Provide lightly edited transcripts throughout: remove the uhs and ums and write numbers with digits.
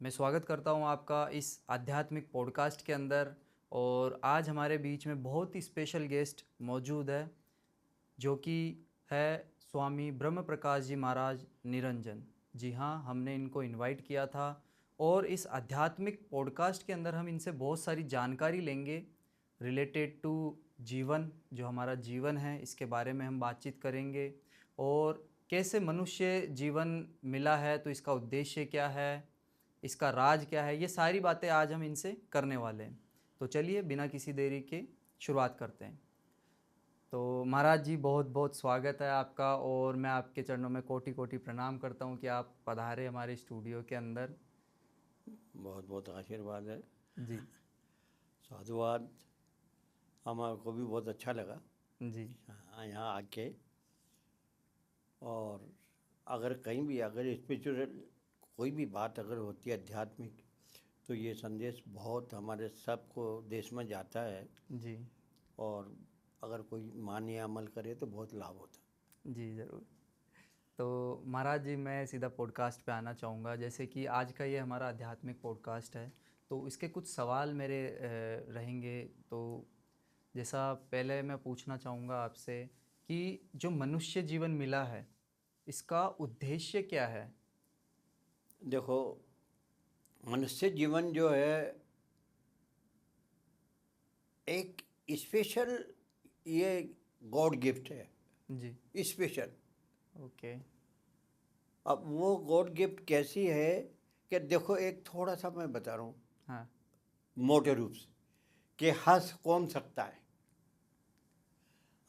मैं स्वागत करता हूं आपका इस आध्यात्मिक पॉडकास्ट के अंदर। और आज हमारे बीच में बहुत ही स्पेशल गेस्ट मौजूद है, जो कि है स्वामी ब्रह्म प्रकाश जी महाराज निरंजन। जी हाँ, हमने इनको इनवाइट किया था और इस आध्यात्मिक पॉडकास्ट के अंदर हम इनसे बहुत सारी जानकारी लेंगे रिलेटेड टू जीवन। जो हमारा जीवन है इसके बारे में हम बातचीत करेंगे, और कैसे मनुष्य जीवन मिला है, तो इसका उद्देश्य क्या है, इसका राज क्या है, ये सारी बातें आज हम इनसे करने वाले हैं। तो चलिए बिना किसी देरी के शुरुआत करते हैं। तो महाराज जी, बहुत बहुत स्वागत है आपका, और मैं आपके चरणों में कोटि कोटि प्रणाम करता हूँ कि आप पधारे हमारे स्टूडियो के अंदर। बहुत बहुत आशीर्वाद है। जी। साधुवाद। हमारे को भी बहुत अच्छा लगा जी। हाँ यहाँ आके। और अगर कहीं भी अगर स्पिरिचुअल कोई भी बात अगर होती है आध्यात्मिक, तो ये संदेश बहुत हमारे सबको देश में जाता है। जी। और अगर कोई माने अमल करे तो बहुत लाभ होता है। जी ज़रूर। तो महाराज जी, मैं सीधा पॉडकास्ट पे आना चाहूँगा। जैसे कि आज का ये हमारा आध्यात्मिक पॉडकास्ट है, तो इसके कुछ सवाल मेरे रहेंगे। तो जैसा पहले मैं पूछना चाहूँगा आपसे कि जो मनुष्य जीवन मिला है, इसका उद्देश्य क्या है? देखो, मनुष्य जीवन जो है एक स्पेशल, ये गॉड गिफ्ट है। जी। स्पेशल। ओके। अब वो गॉड गिफ्ट कैसी है कि देखो, एक थोड़ा सा मैं बता रहा हूँ हाँ। मोटे रूप से कि हंस कौन सकता है।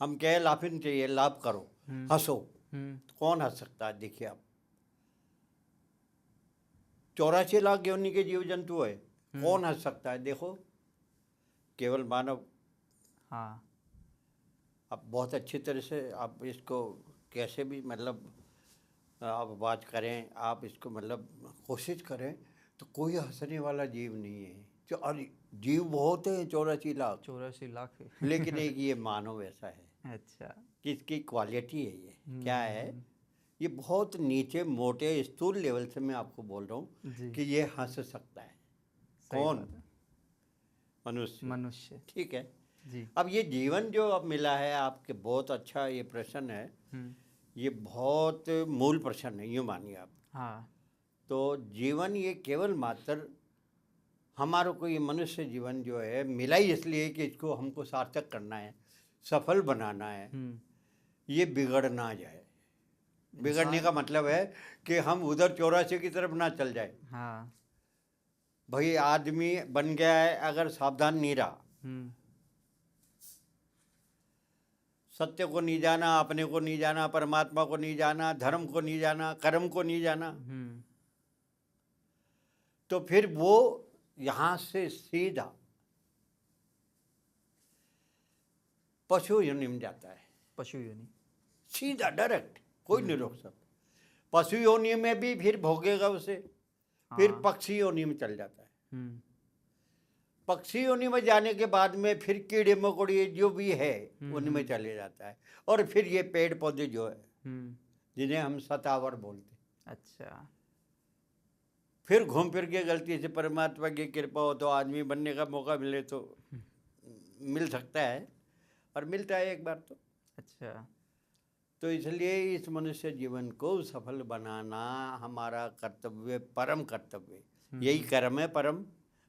हम कहे लाफिंग चाहिए, लाभ करो, हंसो, तो कौन हंस सकता है? देखिए आप, 84 लाख योनि के जीव जंतु है, कौन हंस सकता है? देखो, केवल मानव। हाँ। आप बहुत अच्छी तरह से आप इसको कैसे भी मतलब आप बात करें, आप इसको मतलब कोशिश करें, तो कोई हंसने वाला जीव नहीं है। जो अरे जीव बहुत है, 84 लाख, 84 लाख। लेकिन एक ये मानव ऐसा है अच्छा। कि इसकी क्वालिटी है। ये क्या है? ये बहुत नीचे मोटे स्थूल लेवल से मैं आपको बोल रहा हूँ जी। कि ये हंस सकता है। सही कौन? बात है। मनुष्य। मनुष्य। ठीक है। जी। अब ये जीवन जो अब मिला है आपके, बहुत अच्छा ये प्रश्न है। ये बहुत मूल प्रश्न है, यूँ मानिए आप। हाँ। तो जीवन ये केवल मात्र हमारे को, ये मनुष्य जीवन जो है मिला ही इसलिए कि इसको हमको सार्थक करना है, सफल बनाना है, ये बिगड़ ना जाए। बिगड़ने का मतलब है कि हम उधर 84 की तरफ ना चल जाए। हाँ। भाई आदमी बन गया है, अगर सावधान नहीं रहा, सत्य को नहीं जाना, अपने को नहीं जाना, परमात्मा को नहीं जाना, धर्म को नहीं जाना, कर्म को नहीं जाना, तो फिर वो यहाँ से सीधा पशु योनि में जाता है। पशु योनि। सीधा डायरेक्ट, कोई नहीं रोक सकता। पशु योनि में भी फिर भोगेगा उसे, फिर पक्षी योनि में चल जाता है। पक्षी योनि में जाने के बाद में फिर कीड़े मकोड़े जो भी है उनमें चले जाता है। और फिर ये पेड़ पौधे जो है जिन्हें हम सतावर बोलते हैं। अच्छा। फिर घूम फिर के गलती से परमात्मा की कृपा हो तो आदमी बनने का मौका मिले तो मिल सकता है, और मिलता है एक बार तो। अच्छा। तो इसलिए इस मनुष्य जीवन को सफल बनाना हमारा कर्तव्य, परम कर्तव्य। यही कर्म है परम,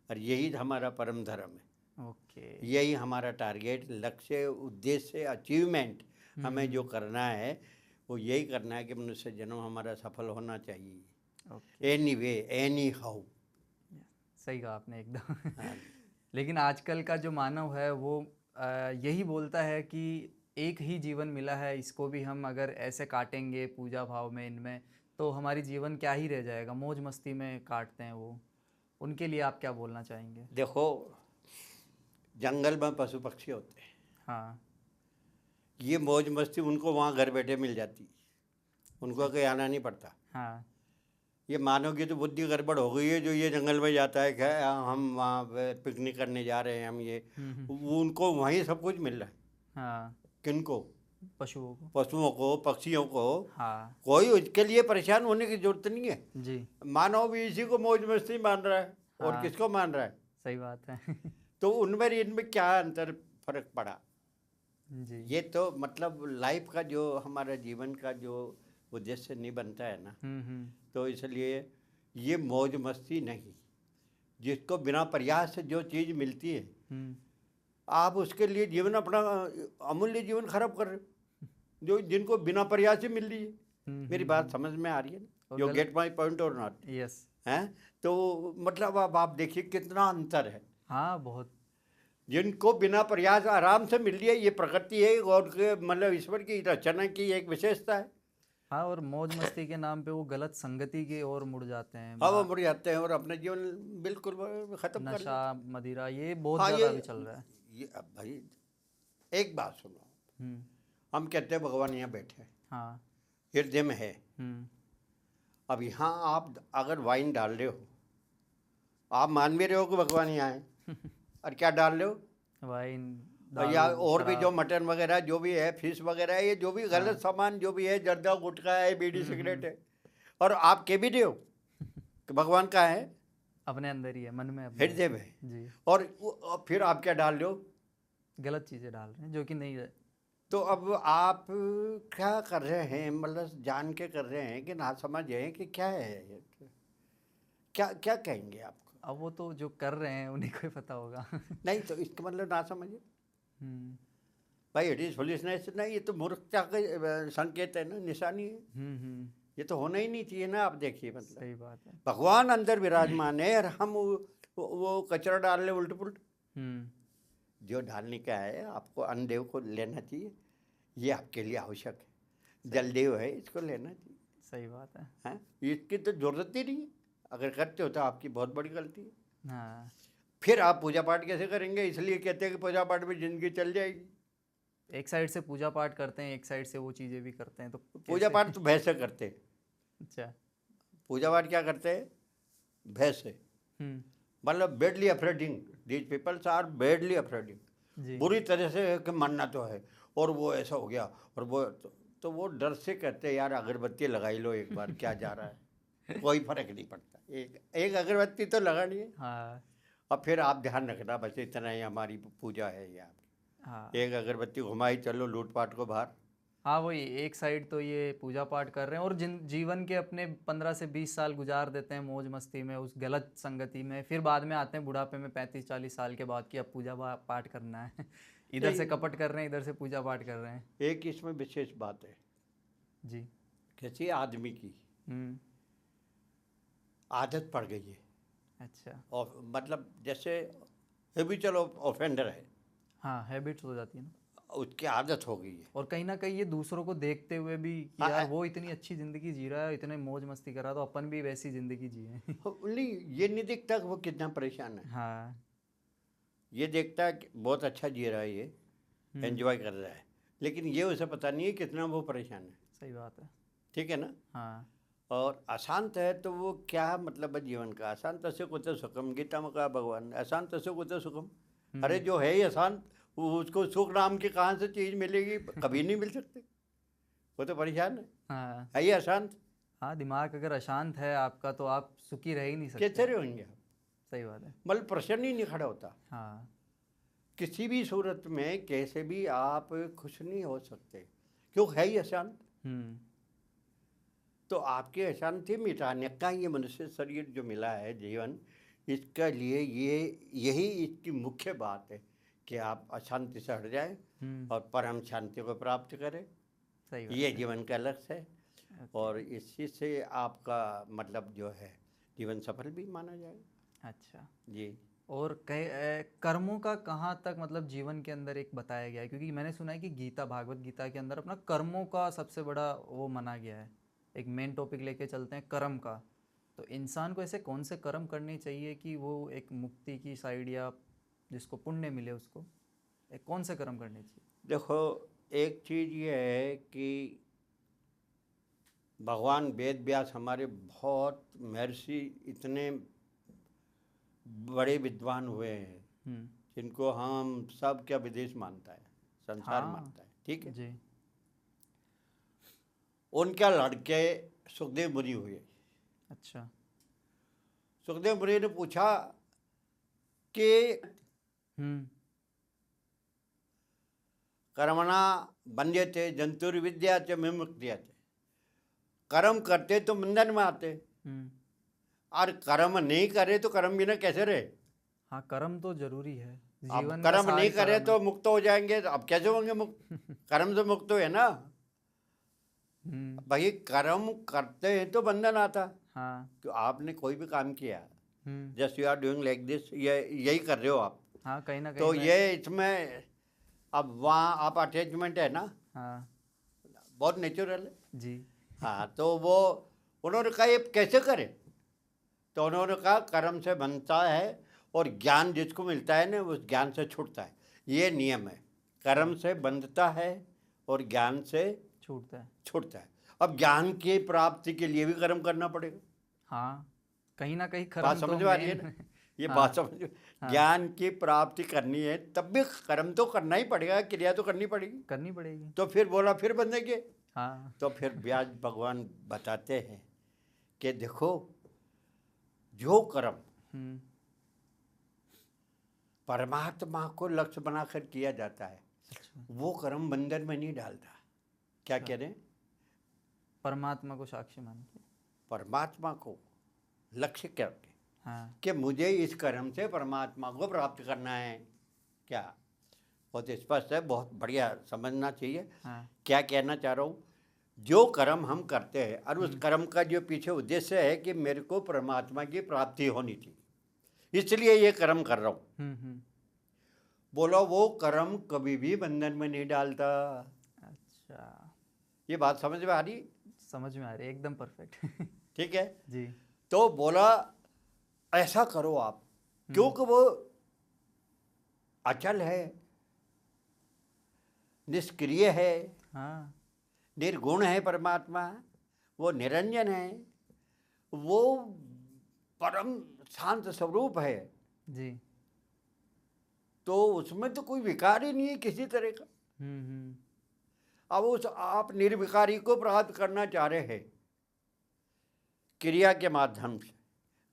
और यही हमारा परम धर्म है। ओके। यही हमारा टारगेट, लक्ष्य, उद्देश्य, अचीवमेंट हमें जो करना है वो यही करना है कि मनुष्य जन्म हमारा सफल होना चाहिए। Any way, any how. सही कहा आपने एकदम। लेकिन आजकल का जो मानव है वो यही बोलता है कि एक ही जीवन मिला है, इसको भी हम अगर ऐसे काटेंगे पूजा भाव में इनमें, तो हमारी जीवन क्या ही रह जाएगा। मौज मस्ती में काटते हैं वो। उनके लिए आप क्या बोलना चाहेंगे? देखो, जंगल में पशु पक्षी होते हैं। हाँ। ये मौज मस्ती उनको वहाँ घर बैठे मिल जाती, उनको कहीं आना नहीं पड़ता। हाँ। ये मानव की तो बुद्धि गड़बड़ हो गई है, जो ये जंगल में जाता है क्या हम वहाँ पिकनिक करने जा रहे हैं, हम ये वो उनको वहीं सब कुछ मिल रहा है। हाँ। किनको? पशुओं को, पक्षियों को, हाँ कोई उसके लिए परेशान होने की जरूरत नहीं है। जी। मानव भी इसी को मौज मस्ती मान रहा है, और हाँ किसको मान रहा है? सही बात है। तो उनमें इनमें क्या अंतर फर्क पड़ा? जी। ये तो मतलब लाइफ का जो हमारा जीवन का जो उद्देश्य नहीं बनता है ना, तो इसलिए ये मौज मस्ती नहीं, जिसको बिना प्रयास से जो चीज़ मिलती है, आप उसके लिए जीवन अपना अमूल्य जीवन खराब कर रहे हो, जो जिनको बिना प्रयास से मिल रही है। मेरी बात समझ में आ रही है ना? यू गेट माई पॉइंट और नॉट? यस। हैं? तो मतलब अब आप देखिए कितना अंतर है। हाँ बहुत। जिनको बिना प्रयास आराम से मिल रही है, ये प्रकृति है और मतलब ईश्वर की रचना की एक विशेषता है। हाँ, और मौज मस्ती के नाम पे वो गलत संगति की ओर मुड़ जाते हैं। हाँ, वो मुड़ जाते हैं और अपना जीवन बिल्कुल खत्म कर नशा लेते हैं। मदिरा ये बहुत हाँ, ज्यादा अभी चल रहा है। ये अब भाई एक बात सुनो, हम कहते हैं भगवान यहाँ बैठे हैं, हाँ। हृदय में है। अब यहाँ आप अगर वाइन डाल रहे हो, आप मान भी रहे हो कि भगवान यहाँ है, और क्या डाल रहे हो? वाइन, या दारू, और भी जो शराब। मटन वगैरह जो भी है, फिश वगैरह है, ये जो भी गलत सामान जो भी है, जर्दा गुटखा है, बीड़ी सिगरेट है, और आप कह भी रहे हो कि भगवान कहाँ है? अपने अंदर ही है, मन में, अपने हृदय में। जी। और फिर आप क्या डाल रहे हो? गलत चीजें डाल रहे हैं जो कि नहीं है। तो अब आप क्या कर रहे हैं? मतलब जान के कर रहे हैं कि ना समझ है कि क्या है ये? क्या क्या कहेंगे आपको? अब वो तो जो कर रहे हैं उन्हीं को ही पता होगा। नहीं, तो इसका मतलब ना समझे हम्म भाई, इट इज फुलिशनेस। नहीं, ये तो मूर्खता का संकेत है ना, निशानी है। ये तो होना ही नहीं चाहिए ना। आप देखिए, मतलब सही बात है। भगवान अंदर विराजमान है और हम वो कचरा डाल रहे उल्ट पुल्ट। जो डालने का है आपको अन्नदेव को लेना चाहिए, ये आपके लिए आवश्यक है। जलदेव है, इसको लेना चाहिए। सही बात है। हैं? इसकी तो जरूरत ही नहीं है। अगर करते हो तो आपकी बहुत बड़ी गलती है। हाँ, फिर आप पूजा पाठ कैसे करेंगे? इसलिए कहते हैं कि पूजा पाठ में जिंदगी चल जाएगी। एक साइड से पूजा पाठ करते हैं, एक साइड से वो चीजें भी करते हैं, तो पूजा पाठ तो भय से करते हैं। अच्छा। पूजा पाठ क्या करते हैं? भय से। मतलब badly afraiding, these peoples are badly afraiding. जी। बुरी तरह से कि मानना तो है, और वो ऐसा हो गया, और वो तो वो डर से कहते हैं यार अगरबत्ती लगाई लो एक बार, क्या जा रहा है, कोई फर्क नहीं पड़ता, एक एक अगरबत्ती तो लगानी है। हाँ और फिर आप ध्यान रखना, बस इतना ही हमारी पूजा है ये आपकी। हाँ एक अगरबत्ती घुमाई चलो, लूटपाट को बाहर। हाँ, वही एक साइड तो ये पूजा पाठ कर रहे हैं और जिन जीवन के अपने 15 से 20 साल गुजार देते हैं मौज मस्ती में, उस गलत संगति में, फिर बाद में आते हैं बुढ़ापे में 35-40 साल के बाद कि अब पूजा पाठ करना है। इधर से कपट कर रहे हैं, इधर से पूजा पाठ कर रहे हैं। एक इसमें विशेष बात है जी। किसी आदमी की आदत पड़ गई है। अच्छा। और मतलब जैसे हैबिचुअल ऑफेंडर है। हाँ, हैबिट्स हो जाती है ना, उसकी आदत हो गई है। और कहीं ना कहीं ये दूसरों को देखते हुए भी कि यार वो इतनी अच्छी जिंदगी जी रहा है, इतने मौज मस्ती कर रहा है, तो अपन भी वैसी जिंदगी जिए। नहीं, ये नहीं दिखता कि वो कितना परेशान है। हाँ। ये देखता है कि बहुत अच्छा जी रहा है, ये एंजॉय कर रहा है, लेकिन ये उसे पता नहीं है कितना वो परेशान है। सही बात है। ठीक है ना? हाँ। और अशांत है तो वो क्या मतलब है जीवन का? अशांत से कुछ सुखम, गीता में कहा भगवान ने, अशांत से कुछ सुखम। अरे जो है ही अशांत, उसको सुख नाम की कहाँ से चीज़ मिलेगी? कभी नहीं मिल सकती। वो तो परेशान हाँ। है ही अशांत। हाँ, दिमाग अगर अशांत है आपका तो आप सुखी रह ही नहीं सकते। कैसे रहेंगे आप? सही बात है। मतलब प्रश्न ही नहीं खड़ा होता। हाँ। किसी भी सूरत में कैसे भी आप खुश नहीं हो सकते, क्यों? है ही अशांत। तो आपके अशांति मिटाने का ये मनुष्य शरीर जो मिला है, जीवन, इसका लिए यही इसकी मुख्य बात है कि आप अशांति से हट जाए और परम शांति को प्राप्त करें। सही बात ये है। जीवन का लक्ष्य है, और इसी से आपका मतलब जो है जीवन सफल भी माना जाएगा। अच्छा जी। और कर्मों का कहाँ तक मतलब जीवन के अंदर एक बताया गया है? क्योंकि मैंने सुना है कि गीता, भागवत गीता के अंदर अपना कर्मों का सबसे बड़ा वो माना गया है, एक मेन टॉपिक लेके चलते हैं कर्म का। तो इंसान को ऐसे कौन से कर्म करने चाहिए कि वो एक मुक्ति की साइड या जिसको पुण्य मिले उसको, एक कौन से कर्म करने चाहिए? देखो, एक चीज़ ये है कि भगवान वेद व्यास हमारे बहुत महर्षि, इतने बड़े विद्वान हुए हैं जिनको हम सब क्या विदेश मानता है, संसार मानता है। ठीक है जी। उनका लड़के सुखदेव मुनि हुए। अच्छा। सुखदेव मुनि ने पूछा कि कर्मणा बंध्यते जंतुर्विद्या च विमुक्त्यते, कर्म करते तो बंधन में आते, और कर्म नहीं करे तो कर्म बिना कैसे रहे? हाँ, कर्म तो जरूरी है, अब जीवन का कर्म सार नहीं करे कर्म तो है। मुक्त हो जाएंगे, तो अब कैसे होंगे मुक्त? कर्म से मुक्त है ना भाई, कर्म करते हैं तो बंधन आता। हाँ। तो आपने कोई भी काम किया, hmm. Just you are doing like this, ये यही कर रहे हो आप, हाँ, कहीं ना कहीं तो मैं। ये इसमें अब वहाँ आप अटैचमेंट है ना, हाँ बहुत नेचुरल है। जी। हाँ, तो वो उन्होंने कहा ये कैसे करें? तो उन्होंने कहा कर्म से बनता है और ज्ञान जिसको मिलता है ना उस ज्ञान से छूटता है। ये नियम है, कर्म से बंधता है और ज्ञान से छूटता है। छूटता है। अब ज्ञान की प्राप्ति के लिए भी कर्म करना पड़ेगा। हाँ, कहीं ना कहीं बात कर्म तो समझ में आ रही है मेन। ना? ये हाँ। बात समझ, हाँ, ज्ञान की प्राप्ति करनी है तब भी कर्म तो करना ही पड़ेगा, क्रिया तो करनी पड़ेगी। करनी पड़ेगी। तो फिर बोला फिर बंधेंगे। हाँ। तो फिर व्यास भगवान बताते हैं कि देखो, जो कर्म हम्म। परमात्मा को लक्ष्य बनाकर किया जाता है अच्छा। वो कर्म बंधन में नहीं डालता। क्या अच्छा। कह रहे हैं? परमात्मा को साक्षी मान के। परमात्मा को लक्ष्य करके हाँ। कि मुझे इस कर्म से परमात्मा को प्राप्त करना है। क्या बहुत स्पष्ट है, बहुत बढ़िया समझना चाहिए। हाँ। क्या कहना चाह रहा हूँ, जो कर्म हम करते हैं और उस कर्म का जो पीछे उद्देश्य है कि मेरे को परमात्मा की प्राप्ति होनी थी, इसलिए ये कर्म कर रहा हूँ, बोलो वो कर्म कभी भी बंधन में नहीं डालता। अच्छा, ये बात समझ में आ रही? समझ में आ रही है, एकदम परफेक्ट। ठीक है। जी। तो बोला ऐसा करो आप, क्योंकि वो अचल है, निष्क्रिय है, हाँ। निर्गुण है परमात्मा, वो निरंजन है, वो परम शांत स्वरूप है, जी। तो उसमें तो कोई विकार ही नहीं है किसी तरह का। अब उस आप निर्विकारी को प्राप्त करना चाह रहे हैं क्रिया के माध्यम से,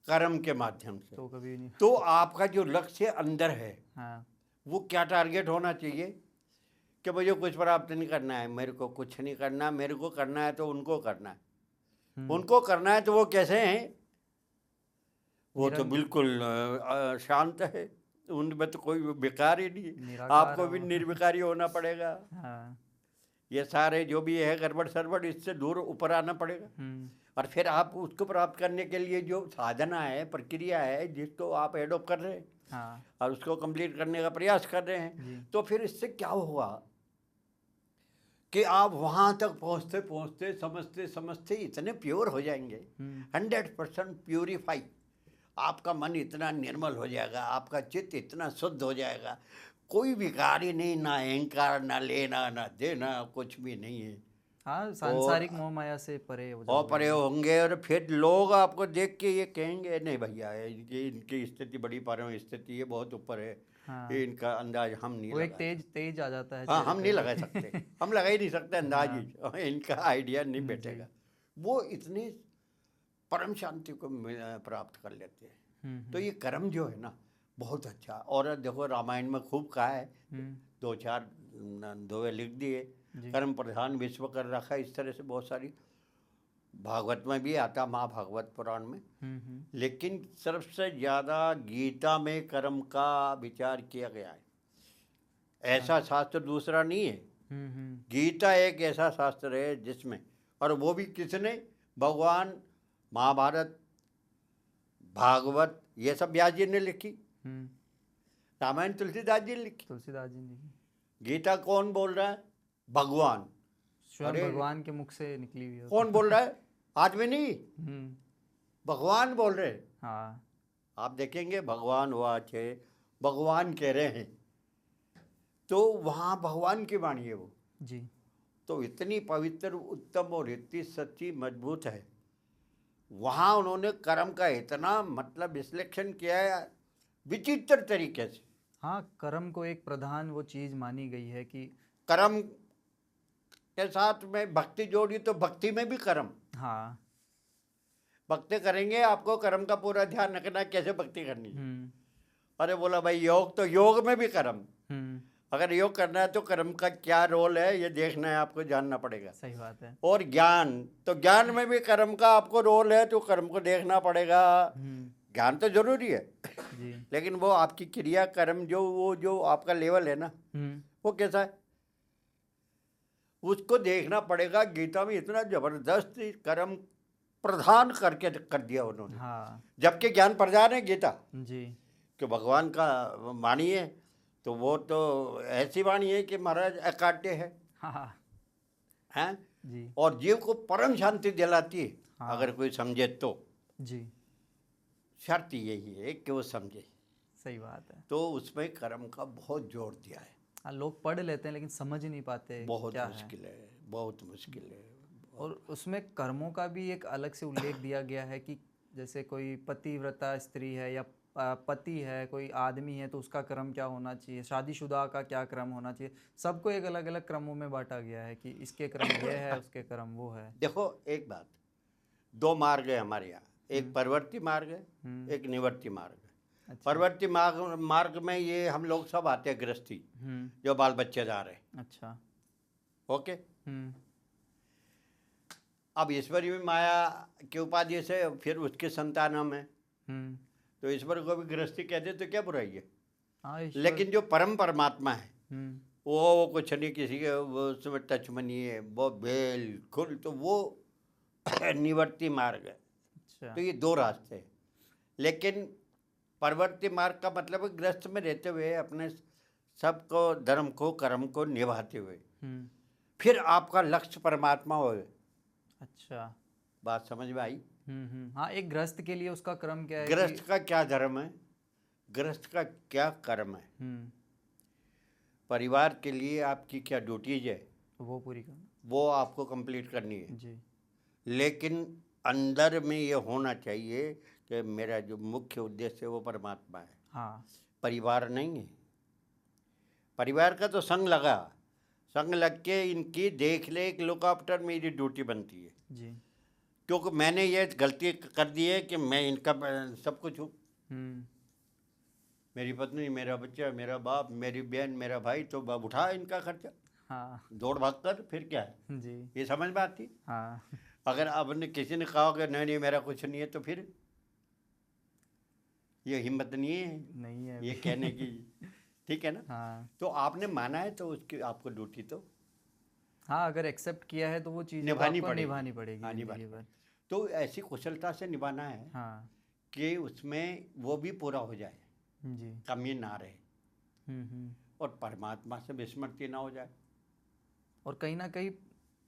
कर्म के माध्यम से, तो कभी नहीं। तो आपका जो लक्ष्य अंदर है, हाँ। वो क्या टारगेट होना चाहिए कि मुझे कुछ प्राप्त नहीं करना है, मेरे को कुछ नहीं करना, मेरे को करना है तो उनको करना है। उनको करना है तो वो कैसे हैं? वो तो बिल्कुल शांत है, उनमें तो कोई विकार ही नहीं है। आपको भी निर्विकारी होना पड़ेगा। हाँ। ये सारे जो भी है गड़बड़ सरबड़, इससे दूर ऊपर आना पड़ेगा। और फिर आप उसको प्राप्त करने के लिए जो साधना है, प्रक्रिया है, जिसको आप एडोप्ट कर रहे हैं, हाँ। और उसको कंप्लीट करने का प्रयास कर रहे हैं, तो फिर इससे क्या होगा कि आप वहाँ तक पहुँचते पहुँचते समझते समझते इतने प्योर हो जाएंगे, 100% प्योरीफाई, आपका मन इतना निर्मल हो जाएगा, आपका चित्त इतना शुद्ध हो जाएगा, कोई विकार ही नहीं, ना अहंकार, ना लेना ना देना, कुछ भी नहीं है। हाँ, सांसारिक मोह माया से परे हो और परे होंगे, और फिर लोग आपको देख के ये कहेंगे नहीं भैया इनकी स्थिति बड़ी परम स्थिति है, बहुत ऊपर है। हाँ। ये इनका अंदाज हम नहीं, वो एक तेज आ जाता है। हाँ, हम नहीं लगा सकते, हम लगा ही नहीं सकते अंदाज ही। हाँ। इनका आइडिया नहीं बैठेगा। वो इतनी परम शांति को प्राप्त कर लेते हैं। तो ये कर्म जो है ना बहुत अच्छा, और देखो रामायण में खूब कहा है, 2-4 दोहे लिख दिए, कर्म प्रधान विश्व कर रखा, इस तरह से बहुत सारी भागवत में भी आता, महाभागवत पुराण में। लेकिन सबसे ज़्यादा गीता में कर्म का विचार किया गया है। ऐसा शास्त्र दूसरा नहीं है। गीता एक ऐसा शास्त्र है जिसमें, और वो भी किसने, भगवान, महाभारत, भागवत, ये सब व्यास जी ने लिखी। रामायण तुलसीदास जी ने लिखी। गीता कौन बोल रहा है? भगवान, स्वयं भगवान के मुख से निकली हुई। कौन बोल रहा है? आदमी नहीं, भगवान बोल रहे। हाँ। आप देखेंगे भगवान वाच है, भगवान कह रहे हैं, तो वहाँ भगवान की वाणी है वो जी। तो इतनी पवित्र, उत्तम और इतनी सच्ची, मजबूत है। वहाँ उन्होंने कर्म का इतना मतलब विश्लेषण किया है विचित्र तरीके से। हाँ, कर्म को एक प्रधान वो चीज़ मानी गई है कि कर्म के साथ में भक्ति जोड़ी तो भक्ति में भी कर्म। हाँ। भक्ति करेंगे, आपको कर्म का पूरा ध्यान रखना है, कैसे भक्ति करनी है। अरे बोला भाई योग, तो योग में भी कर्म। अगर योग करना है तो कर्म का क्या रोल है ये देखना है, आपको जानना पड़ेगा। सही बात है। और ज्ञान, तो ज्ञान में भी कर्म का आपको रोल है, तो कर्म को देखना पड़ेगा। ज्ञान तो जरूरी है जी। लेकिन वो आपकी क्रिया कर्म जो आपका लेवल है ना, वो कैसा है उसको देखना पड़ेगा। गीता में इतना जबरदस्त कर्म प्रधान करके कर दिया उन्होंने। हाँ। जबकि ज्ञान प्रधान है गीता जी। कि भगवान का वाणी है, तो वो तो ऐसी वाणी है कि महाराज अकाट्य है। हाँ। हैं जी। और जीव को परम शांति दिलाती है। हाँ। अगर कोई समझे तो। जी। शर्त यही है कि वो समझे। सही बात है। तो उसमें कर्म का बहुत जोर दिया है। हाँ, लोग पढ़ लेते हैं लेकिन समझ ही नहीं पाते बहुत क्या मुश्किल है, बहुत मुश्किल है। और उसमें कर्मों का भी एक अलग से उल्लेख दिया गया है कि जैसे कोई पतिव्रता स्त्री है या पति है, कोई आदमी है, तो उसका क्रम क्या होना चाहिए, शादीशुदा का क्या क्रम होना चाहिए। सबको एक अलग अलग क्रमों में बांटा गया है कि इसके क्रम ये है, उसके क्रम वो है। देखो एक बात, दो मार्ग है हमारे यहाँ, एक परवर्ती मार्ग है, एक निवर्ती मार्ग है। अच्छा। परवर्ती मार्ग में ये हम लोग सब आते हैं, गृहस्थी जो बाल बच्चेदार है। अच्छा। ओके। अब ईश्वरी में माया की उपाधि से फिर उसके संतान हम है, तो ईश्वर को भी गृहस्थी कहते तो क्या बुराई है। हाँ, लेकिन जो परम परमात्मा है वो कुछ नहीं, किसी के वो उसमें टच में नहीं है, वो बिल्कुल, तो वो निवर्ती मार्ग है। अच्छा। तो ये दो रास्ते हैं। लेकिन परवर्ती मार्ग का मतलब है गृहस्थ में रहते हुए अपने सबको धर्म को कर्म को निभाते हुए फिर आपका लक्ष्य परमात्मा हो। अच्छा। बात समझ में आई। हाँ, एक गृहस्थ के लिए उसका क्रम क्या है, गृहस्थ का क्या धर्म है, गृहस्थ का क्या कर्म है, परिवार के लिए आपकी क्या ड्यूटीज है, वो पूरी करना, वो आपको कंप्लीट करनी है जी। लेकिन अंदर में ये होना चाहिए कि मेरा जो मुख्य उद्देश्य है वो परमात्मा है। हाँ। परिवार नहीं है। परिवार का तो संग लगा, संग लग के इनकी देख ले, एक लुक आफ्टर मेरी ड्यूटी बनती है जी। क्योंकि मैंने ये गलती कर दी है कि मैं इनका सब कुछ हूँ। मेरी पत्नी, मेरा बच्चा, मेरा बाप, मेरी बहन, मेरा भाई, तो बाप उठा इनका खर्चा। हाँ। दौड़ भाग कर फिर क्या है जी। ये समझ में आती। हाँ। अगर आपने किसी ने कहा कि नहीं नहीं मेरा कुछ नहीं है, तो फिर ये हिम्मत नहीं है ये कहने की। ठीक है ना। हाँ। तो आपने माना है तो उसकी आपको ड्यूटी तो हाँ, अगर एक्सेप्ट किया है तो वो चीज़ निभानी निभानी पड़ेगी। पड़ेगी। तो ऐसी कुशलता से निभाना है हाँ। कि उसमें वो भी पूरा हो जाए, जी। कमी ना रहे और परमात्मा से विस्मृति ना हो जाए। और कहीं ना कहीं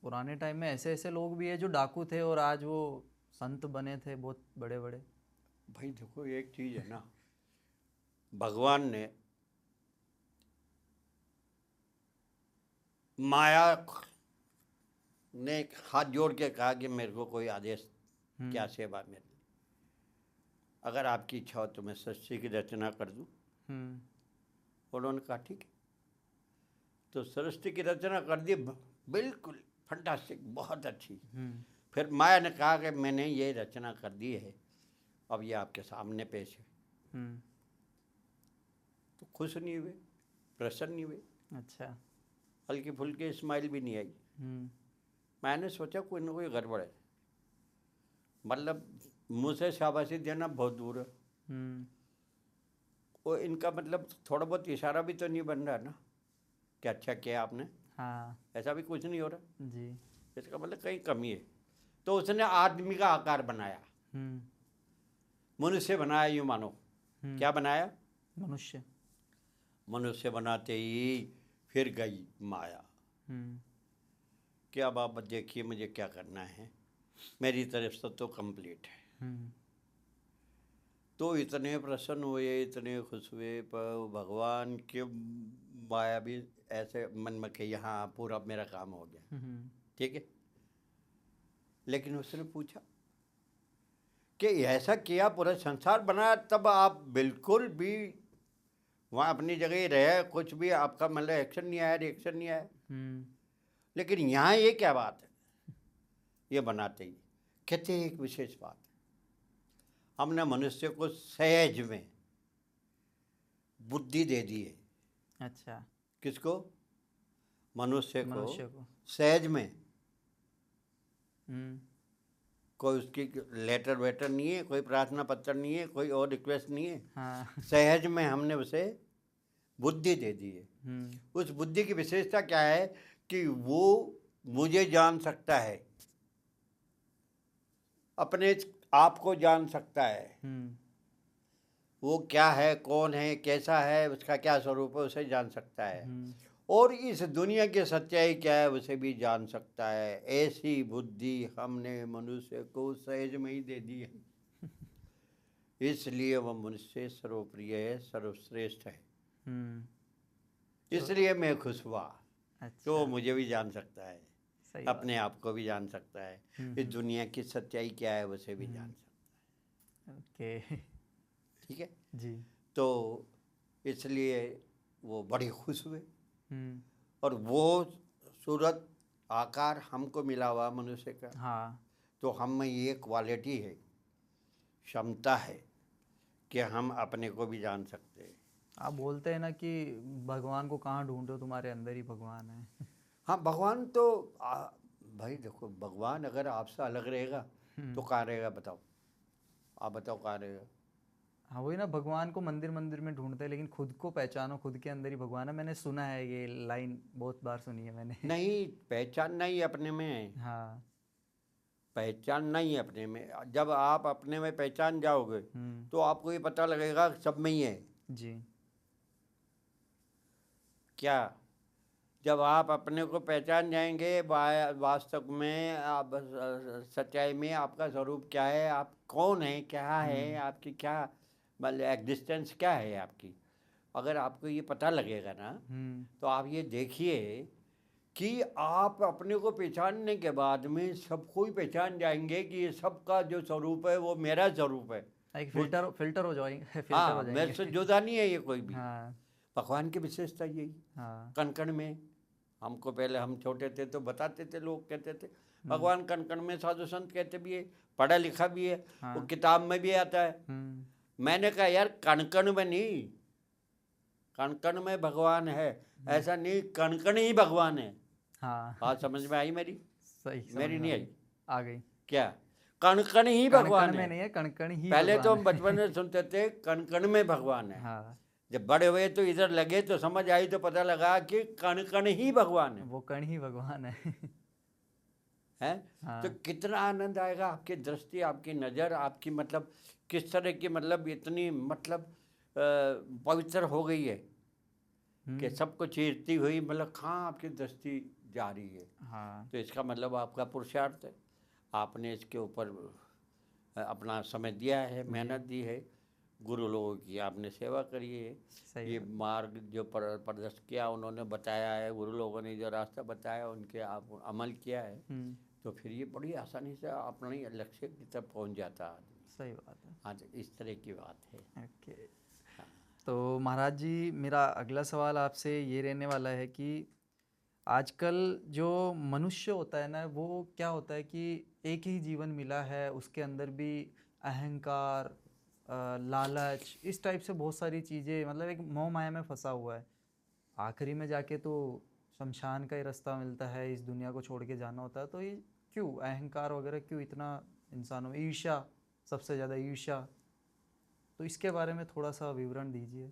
पुराने टाइम में ऐसे ऐसे लोग भी है जो डाकू थे और आज वो संत बने थे, बहुत बड़े बड़े। भाई देखो एक चीज़ है ना, भगवान ने माया ने हाथ जोड़ के कहा कि मेरे को कोई आदेश, क्या सेवा मेरी, अगर आपकी इच्छा हो तो मैं सृष्टि की रचना कर दूं। उन्होंने कहा ठीक है, तो सृष्टि की रचना कर दी, बिल्कुल फंटास्टिक, बहुत अच्छी। फिर माया ने कहा कि मैंने ये रचना कर दी है, अब ये आपके सामने पेश है। तो खुश नहीं हुए, प्रसन्न नहीं हुए। अच्छा। हल्की फुल्की स्माइल भी नहीं आई। मैंने सोचा कोई ना कोई गड़बड़ है, मतलब मुँह से शाबाशी देना बहुत दूर है, वो इनका मतलब थोड़ा बहुत इशारा भी तो नहीं बन रहा ना कि अच्छा किया आपने। हाँ। ऐसा भी कुछ नहीं हो रहा जी। इसका मतलब कहीं कमी है। तो उसने आदमी का आकार बनाया, मनुष्य बनाया, यूँ मानो। क्या बनाया? मनुष्य। मनुष्य बनाते ही फिर गई माया कि अब आप देखिए मुझे क्या करना है, मेरी तरफ से तो कंप्लीट है। तो इतने प्रसन्न हुए, इतने खुश हुए, पर भगवान के माया भी ऐसे मन में कि यहाँ पूरा मेरा काम हो गया। ठीक है। लेकिन उसने पूछा कि ऐसा किया, पूरा संसार बनाया, तब आप बिल्कुल भी वहाँ अपनी जगह ही रहे, कुछ भी आपका मतलब एक्शन नहीं आया, रिएक्शन नहीं आया। लेकिन यहाँ ये क्या बात है, ये बनाते ही कहते हैं एक विशेष बात है, हमने मनुष्य को सहज में बुद्धि दे दी है। अच्छा, किसको? मनुष्य मनुष्य को को। सहज में। हम्म, कोई उसकी लेटर वेटर नहीं है, कोई प्रार्थना पत्र नहीं है, कोई और रिक्वेस्ट नहीं है, हाँ। सहज में हमने उसे बुद्धि दे दी है। हम्म, उस बुद्धि की विशेषता क्या है कि वो मुझे जान सकता है, अपने आप को जान सकता है, हम्म, वो क्या है, कौन है, कैसा है, उसका क्या स्वरूप है, उसे जान सकता है। हम्म, और इस दुनिया की सच्चाई क्या है उसे भी जान सकता है। ऐसी बुद्धि हमने मनुष्य को सहज में ही दे दी है, इसलिए वह मनुष्य सर्वप्रिय है, सर्वश्रेष्ठ है। हम्म। इसलिए मैं खुश हुआ कि वो अच्छा, मुझे भी जान सकता है, सही बात। अपने आप को भी जान सकता है, इस दुनिया की सच्चाई क्या है उसे भी जान सकता ओके। है। ठीक है, जी। तो इसलिए वो बड़े खुश हुए। हम्म, और वो सूरत आकार हमको मिला हुआ मनुष्य का, हाँ। तो हम में ये क्वालिटी है, क्षमता है कि हम अपने को भी जान सकते हैं। आप बोलते हैं ना कि भगवान को कहाँ ढूंढो, तुम्हारे अंदर ही भगवान है। हाँ, भगवान तो भाई देखो, भगवान अगर आपसे अलग रहेगा तो कहाँ रहेगा बताओ? आप बताओ कहाँ रहेगा? हाँ, वही ना, भगवान को मंदिर मंदिर में ढूंढते हैं, लेकिन खुद को पहचानो, खुद के अंदर ही भगवान है। मैंने सुना है, ये लाइन बहुत बार सुनी है मैंने। नहीं, पहचानना ही अपने में है, हाँ। पहचानना ही अपने में। जब आप अपने में पहचान जाओगे हम्म, तो आपको ये पता लगेगा सब में ही है। जी। क्या? जब आप अपने को पहचान जाएंगे, वास्तव में आप सच्चाई में आपका स्वरूप क्या है, आप कौन है, क्या है, आपकी क्या मतलब एग्जिस्टेंस क्या है आपकी, अगर आपको ये पता लगेगा ना, हम्म, तो आप ये देखिए कि आप अपने को पहचानने के बाद में सबको ही पहचान जाएंगे कि ये सबका जो स्वरूप है वो मेरा स्वरूप है। एक वो फिल्टर फिल्टर हो जाएंगे। फिल्टर हो हाँ, मेरे जाएंगे। से जुदा नहीं है ये कोई भी। हाँ, भगवान की विशेषता यही, हाँ। कण कण में। हमको पहले, हम छोटे थे तो बताते थे, लोग कहते थे भगवान कण कण में, साधु संत कहते भी है, पढ़ा लिखा भी है, वो हाँ। किताब में भी आता है। हम्म, मैंने कहा यार, कण कण में नहीं, कण कण में भगवान है ऐसा नहीं, कण कण ही भगवान है। हाँ। बात समझ में आई मेरी? सही, समझ मेरी में नहीं आ आई? गई। आ गई। क्या? कण कण ही कण भगवान कण में है। नहीं है, कण कण ही पहले तो भगवान हम है। बचपन में सुनते थे कण कण में भगवान है, हाँ, जब बड़े हुए तो इधर लगे तो समझ आई, तो पता लगा कि कण कण ही भगवान है। वो कण ही भगवान है। हैं? तो हाँ। कितना आनंद आएगा, आपकी दृष्टि, आपकी नज़र, आपकी मतलब किस तरह की, मतलब इतनी मतलब पवित्र हो गई है कि सबको चीरती हुई, मतलब कहाँ आपकी दृष्टि जा रही है। हाँ, तो इसका मतलब आपका पुरुषार्थ है, आपने इसके ऊपर अपना समय दिया है, मेहनत दी है, गुरु लोगों की आपने सेवा करी है, सही ये बात। मार्ग जो प्रदर्शित किया, उन्होंने बताया है, गुरु लोगों ने जो रास्ता बताया उनके आप अमल किया है, तो फिर ये बड़ी आसानी से अपने लक्ष्य की तरफ पहुंच जाता है आदमी। सही बात है। हाँ, तो इस तरह की बात है। ओके। तो महाराज जी, मेरा अगला सवाल आपसे ये रहने वाला है कि आजकल जो मनुष्य होता है ना, वो क्या होता है कि एक ही जीवन मिला है, उसके अंदर भी अहंकार, लालच, इस टाइप से बहुत सारी चीज़ें, मतलब एक मोह माया में फंसा हुआ है। आखिरी में जाके तो शमशान का ही रास्ता मिलता है, इस दुनिया को छोड़ के जाना होता है। तो ये क्यों अहंकार वगैरह, क्यों इतना इंसानों में ईर्ष्या, सबसे ज़्यादा ईर्ष्या? तो इसके बारे में थोड़ा सा विवरण दीजिए।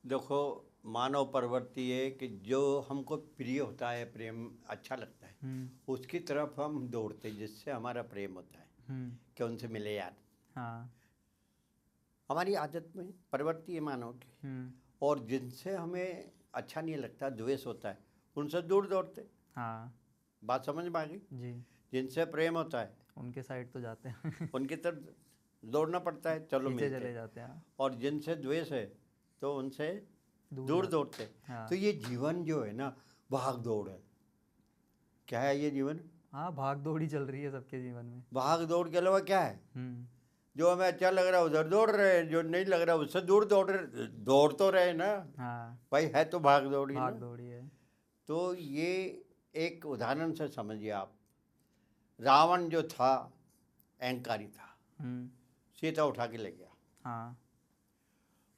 देखो, मानव प्रवृत्ति है कि जो हमको प्रिय होता है, प्रेम अच्छा लगता है, उसकी तरफ हम दौड़ते हैं, जिससे हमारा प्रेम होता है कि उनसे मिले यार। हाँ। हमारी आदत में प्रवृत्ति है मानव की। और जिनसे हमें अच्छा नहीं लगता, द्वेष होता है, उनसे दूर दौड़ते। हाँ बात समझ में आ गई? जी। जिनसे प्रेम होता है उनके साइड तो जाते हैं। उनकी तरफ दौड़ना पड़ता है, चलो पीछे मिलते चले हैं। जाते हैं। और जिनसे द्वेष है तो उनसे दूर जाते। दौड़ते। हाँ। तो ये जीवन जो है ना, भाग दौड़ है। क्या है ये जीवन? हाँ, भाग दौड़ ही चल रही है सबके जीवन में। भाग दौड़ के अलावा क्या है? हम्म, जो हमें अच्छा लग रहा है उधर दौड़ रहे हैं, जो नहीं लग रहा उससे दूर दौड़ रहे। दौड़ तो रहे ना हाँ, भाई, है तो भाग दौड़ ही भाग ना। दौड़ी है। तो ये एक उदाहरण से समझिए आप, रावण जो था अहंकारी था, सीता उठा के ले गया। हाँ।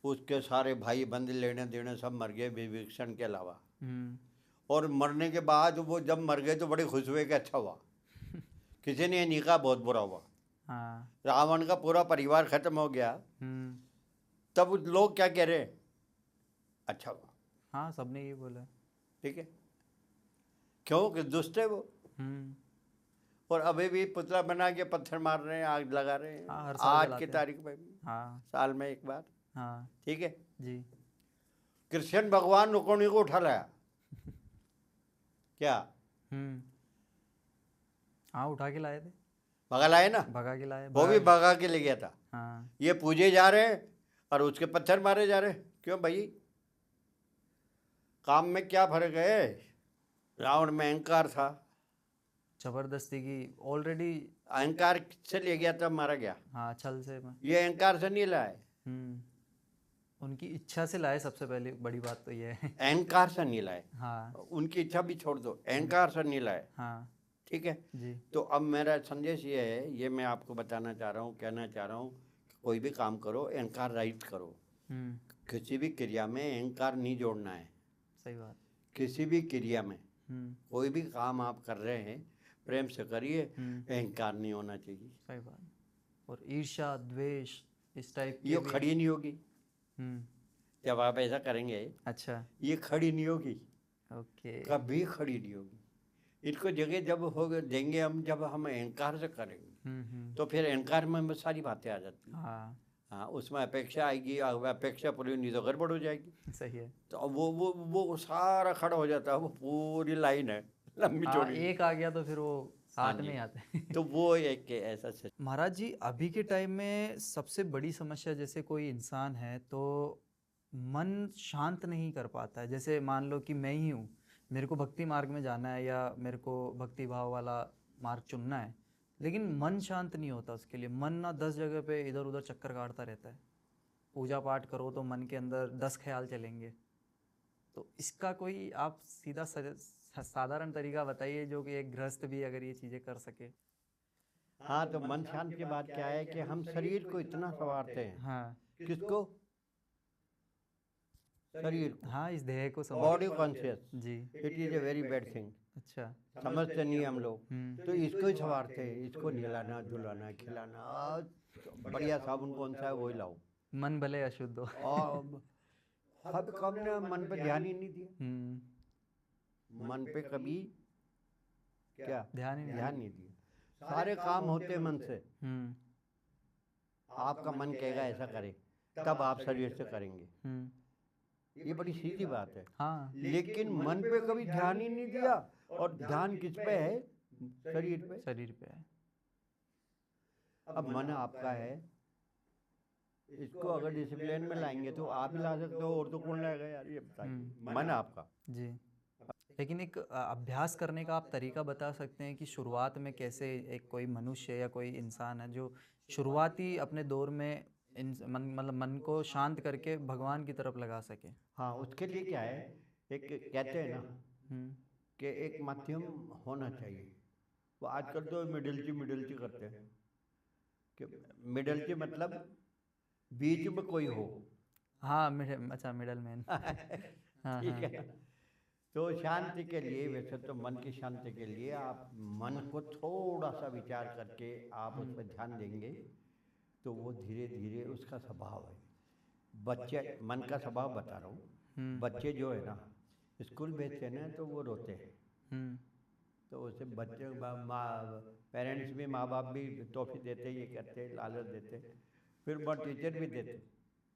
उसके सारे भाई बंद लेने देने सब मर गए विभीषण के अलावा। और मरने के बाद वो जब मर गए तो बड़े खुश हुए कि अच्छा हुआ, किसी ने ये नहीं कहा बहुत बुरा हुआ। हाँ। रावण का पूरा परिवार खत्म हो गया, तब लोग क्या कह रहे हैं, अच्छा हुआ। हाँ, सबने ये बोला। ठीक है, क्यों कि दुष्ट है वो। और अभी भी पुतला बना के पत्थर मार रहे हैं, आग लगा रहे हैं। हाँ, हर साल आज जलाते की हैं। तारीख में भी हाँ। साल में एक बार। हाँ ठीक है जी। कृष्ण भगवान रुक्मिणी को उठा लाया क्या? हाँ, उठा के लाए थे। भगा लाए ना, भगा के लाए। वो भी भगा के ले गया था। हाँ। ये पूजे जा रहे हैं और उसके पत्थर मारे जा रहे हैं। क्यों भाई, काम में क्या फर्क है? रावण में अहंकार था, जबरदस्ती की ऑलरेडी। अहंकार से ले गया तब मारा गया। हाँ, छल से। ये अहंकार से नहीं लाए, उनकी इच्छा से लाए। सबसे पहले बड़ी बात तो ये है। अहंकार से नहीं लाए। हाँ। उनकी इच्छा भी छोड़ दो, अहंकार से नहीं लाए। हाँ ठीक है जी। तो अब मेरा संदेश ये है, ये मैं आपको बताना चाह रहा हूँ, कहना चाह रहा हूँ, कोई भी काम करो अहंकार रहित करो। किसी भी क्रिया में अहंकार नहीं जोड़ना है। सही बात। किसी भी क्रिया में कोई भी काम आप कर रहे हैं प्रेम से करिए, अहंकार नहीं होना चाहिए। सही बात। और ईर्ष्या द्वेष इस टाइप ये खड़ी नहीं होगी जब आप ऐसा करेंगे। अच्छा। ये खड़ी नहीं होगी, ओके। कभी खड़ी नहीं होगी। इनको जगह जब हो देंगे हम, जब हम अहंकार से करेंगे तो फिर अहंकार में सारी बातें आ जाती हैं। हाँ। हाँ, उसमें अपेक्षा आएगी, अपेक्षा पूरी नहीं तो गड़बड़ हो जाएगी। सही है। तो वो सारा खड़ा हो जाता है, वो पूरी लाइन है लंबी चौड़ी। एक आ गया तो फिर वो साथ में आते हैं। तो वो एक ऐसा से। महाराज जी, अभी के टाइम में सबसे बड़ी समस्या, जैसे कोई इंसान है तो मन शांत नहीं कर पाता है। जैसे मान लो कि मैं ही हूँ, मेरे को भक्ति मार्ग में जाना है या मेरे को भक्ति भाव वाला मार्ग चुनना है, लेकिन मन शांत नहीं होता उसके लिए। मन ना 10 जगह पे इधर उधर चक्कर काटता रहता है। पूजा पाठ करो तो मन के अंदर 10 ख्याल चलेंगे। तो इसका कोई आप सीधा साधारण तरीका बताइए जो कि एक गृहस्थ भी अगर ये चीज़ें कर सके। हाँ, तो मन शांत के बाद क्या है कि हम शरीर को इतना संवारते हैं। हाँ। किसको? शरीर को। हाँ, इस देह को बॉडी कॉन्शियस जी। It is a very bad thing. अच्छा। समझते नहीं हम लोग, तो इसको ही संवारते हैं, इसको नहलाना धुलाना खिलाना। बढ़िया साबुन कौन सा है वही लाओ, मन भले अशुद्ध हो। और हद कब ने मन पे ध्यान ही नहीं दिया। मन पे कभी क्या ध्यान नहीं दिया। सारे काम होते मन से। आपका मन कहेगा ऐसा करे, तब आप शरीर से करेंगे। ये बड़ी सीधी बात है। हाँ। लेकिन मन पे कभी ध्यान ही नहीं दिया। और ध्यान किस पे है? शरीर पे। शरीर पे है। अब मन आपका है, इसको अगर डिसिप्लिन में लाएंगे तो आप ही ला सकते हो, और तो कौन लाएगा यार, ये बताइए। मन आपका जी। लेकिन एक अभ्यास करने का आप तरीका बता सकते हैं कि शुरुआत में कैसे एक कोई मनुष्य या कोई इंसान है जो शुरुआती अपने दौर में मतलब मन को शांत करके भगवान की तरफ लगा सके। हाँ, उसके लिए क्या है, एक कहते हैं ना कि एक माध्यम होना चाहिए। वो आजकल तो मिडलची करते हैं कि मिडलची मतलब बीच में कोई हो। हाँ, अच्छा, मिडल मैन। हाँ, ठीक है। तो शांति के लिए, वैसे तो मन की शांति के लिए आप मन को थोड़ा सा विचार करके आप उस पर ध्यान देंगे तो वो धीरे धीरे उसका स्वभाव है। बच्चे, मन का स्वभाव बता रहा हूँ। बच्चे जो है ना, स्कूल भेजते हैं ना तो वो रोते हैं। तो उसे बच्चे पेरेंट्स भी, माँ बाप भी टॉफी देते, ये करते, लालच देते, फिर वो टीचर भी देते।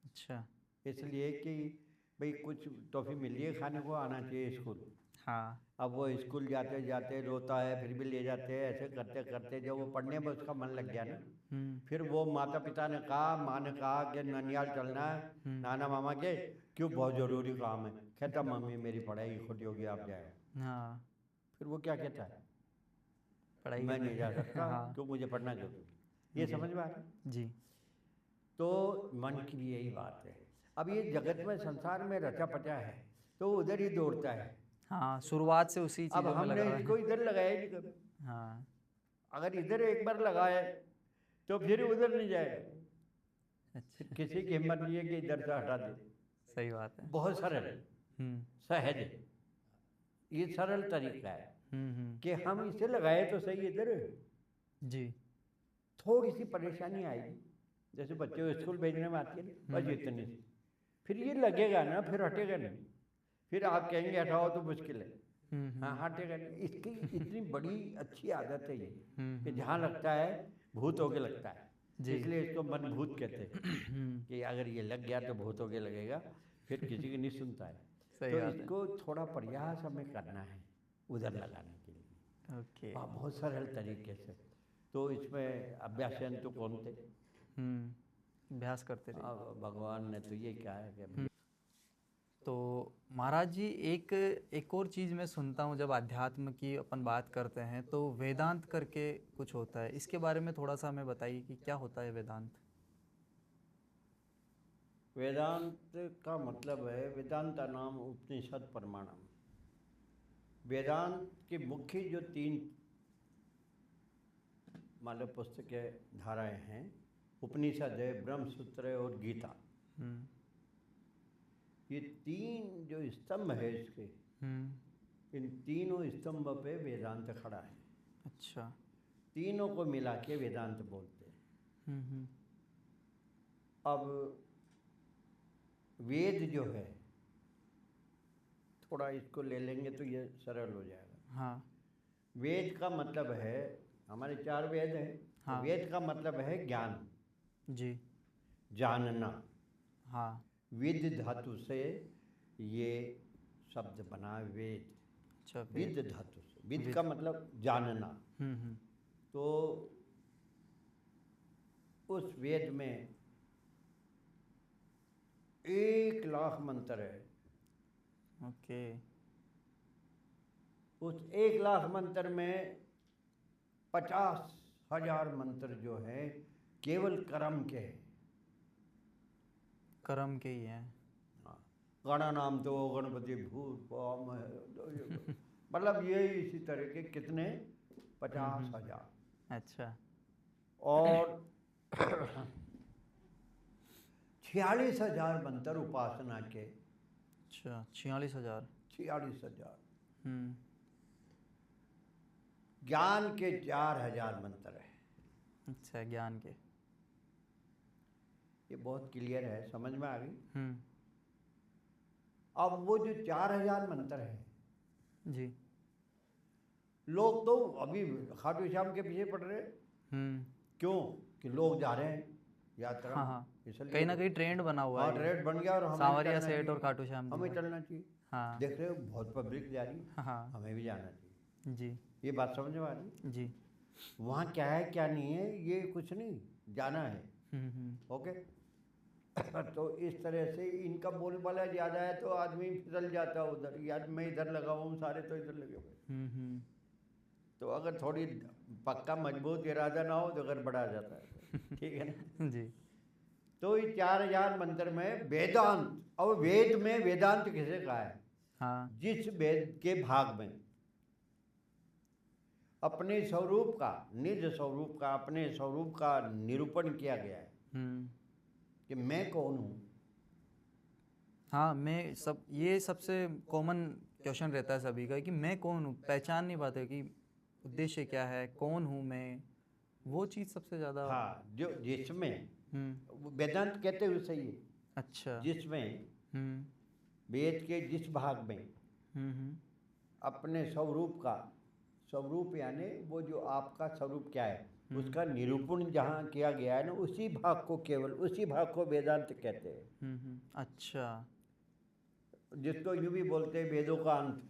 अच्छा। इसलिए कि भाई कुछ टॉफी मिली है खाने को, आना चाहिए स्कूल। हाँ। अब वो स्कूल जाते जाते रोता है, फिर भी ले जाते हैं। ऐसे करते करते जब वो पढ़ने में उसका मन लग गया ना, फिर वो माता पिता ने कहा, माँ ने कहा कि ननियाल चलना है नाना मामा के, क्यों, बहुत ज़रूरी काम है। कहता मम्मी मेरी पढ़ाई खुद होगी, आप जाए। हाँ। फिर वो क्या कहता है, पढ़ाई मैं नहीं जा सकता। हाँ। क्यों, मुझे पढ़ना जरूरी। ये समझ में आ रहा है जी। तो मन की भी यही बात है। अब ये जगत में, संसार में रचा पचा है तो उधर ही दौड़ता है। हाँ, शुरुआत से उसी अब चीज़ों में लगा हमने हुआ इसको है। इधर लगाया ही नहीं कभी। हाँ, अगर इधर एक बार लगाए तो फिर उधर नहीं जाएगा। फिर अच्छा, किसी की हिम्मत नहीं है कि इधर से हटा दे। सही बात है। बहुत सरल है, सहज है, ये सरल तरीका है कि हम इसे लगाए तो सही इधर। जी। थोड़ी सी परेशानी आएगी, जैसे बच्चे को स्कूल भेजने में आती है ना, बस इतनी सी। फिर ये लगेगा ना, फिर हटेगा नहीं। फिर आप कहेंगे हटाओ तो मुश्किल है, हाँ हटेगा नहीं। इसकी इतनी बड़ी अच्छी आदत है ये कि जहाँ लगता है भूत होके लगता है, जी। इसलिए इसको मन भूत कहते हैं कि अगर ये लग गया तो भूत होके लगेगा, फिर किसी की नहीं सुनता है। सही तो बात है। इसको थोड़ा प्रयास हमें करना है उधर लगाने के लिए, ओके। बहुत सरल तरीके से। तो इसमें अभ्यास तो कौन थे, अभ्यास करते रहिए। भगवान ने तो ये कहा है कि तो महाराज जी, एक और चीज़ मैं सुनता हूँ जब अध्यात्म की अपन बात करते हैं तो वेदांत करके कुछ होता है, इसके बारे में थोड़ा सा हमें बताइए कि क्या होता है वेदांत। वेदांत का मतलब है वेदांता नाम उपनिषद प्रमाणम। वेदांत के मुख्य जो 3 मान लो पुस्तकें धाराएं हैं, उपनिषद है, ब्रह्मसूत्र है और गीता। ये 3 जो स्तंभ है इसके, इन तीनों स्तंभ पे वेदांत खड़ा है। अच्छा। तीनों को मिला के वेदांत बोलते हैं। अब वेद जो है, थोड़ा इसको ले लेंगे तो ये सरल हो जाएगा। हाँ। वेद का मतलब है, हमारे 4 वेद हैं। हाँ। तो वेद का मतलब है ज्ञान, जी। जानना। हाँ। विद धातु से ये शब्द बना वेद। अच्छा, विद धातु से, विद का मतलब जानना। तो उस वेद में 1,00,000 मंत्र है। ओके। उस 1,00,000 मंत्र में 50,000 मंत्र जो है केवल कर्म के हैं। कर्म के ही हैं। गणानाम तो गणपति भूत मतलब ये इसी तरह के कितने 50,000। अच्छा। और 46,000 मंत्र उपासना के। अच्छा, 46,000। 46,000। ज्ञान के 4,000 मंत्र है। अच्छा, ज्ञान के। ये बहुत क्लियर है, समझ में आ गई। अब वो जो 4,000 मंत्र है जी, लोग तो अभी खाटू श्याम के पीछे पड़ रहे। क्यों? कि लोग जा रहे हैं यात्रा। हाँ, इसलिए कहीं ना कहीं ट्रेंड बना हुआ है। ट्रेंड बन गया और हमें सांवरिया सेठ और खाटू श्याम जी हमें का। चलना चाहिए। हाँ। देख रहे हो बहुत पब्लिक जा रही है, हाँ। हमें भी जाना चाहिए। जी। ये बात समझ में आ रही? जी। वहाँ क्या है क्या नहीं है ये कुछ नहीं, जाना है। ओके। तो इस तरह से इनका बोलबाला ज़्यादा है तो आदमी फिसल जाता है उधर, यार मैं इधर लगा हुआ हूँ, सारे तो इधर लगे हुए। तो अगर थोड़ी पक्का मजबूत इरादा ना हो तो गड़बड़ा जाता है। ठीक है ना जी। तो ये 4,000 मंत्र में वेदांत, और वेद में वेदांत किसे कहा है? हाँ। जिस वेद के भाग में अपने स्वरूप का, निज स्वरूप का, अपने स्वरूप का निरूपण किया गया है कि मैं कौन हूँ। हाँ, मैं सब, ये सबसे कॉमन क्वेश्चन रहता है सभी का कि मैं कौन हूँ, पहचान नहीं पाते कि उद्देश्य क्या है, कौन हूँ मैं, वो चीज़ सबसे ज़्यादा। हाँ, जो जिसमें वेदांत कहते हुए सही है। अच्छा। जिसमें वेद के जिस भाग में अपने स्वरूप का, स्वरूप यानी वो जो आपका स्वरूप क्या है उसका निरूपण जहाँ किया गया है ना, उसी भाग को, केवल उसी भाग को वेदांत कहते हैं। अच्छा। जिसको यूँ भी बोलते हैं वेदों का अंत,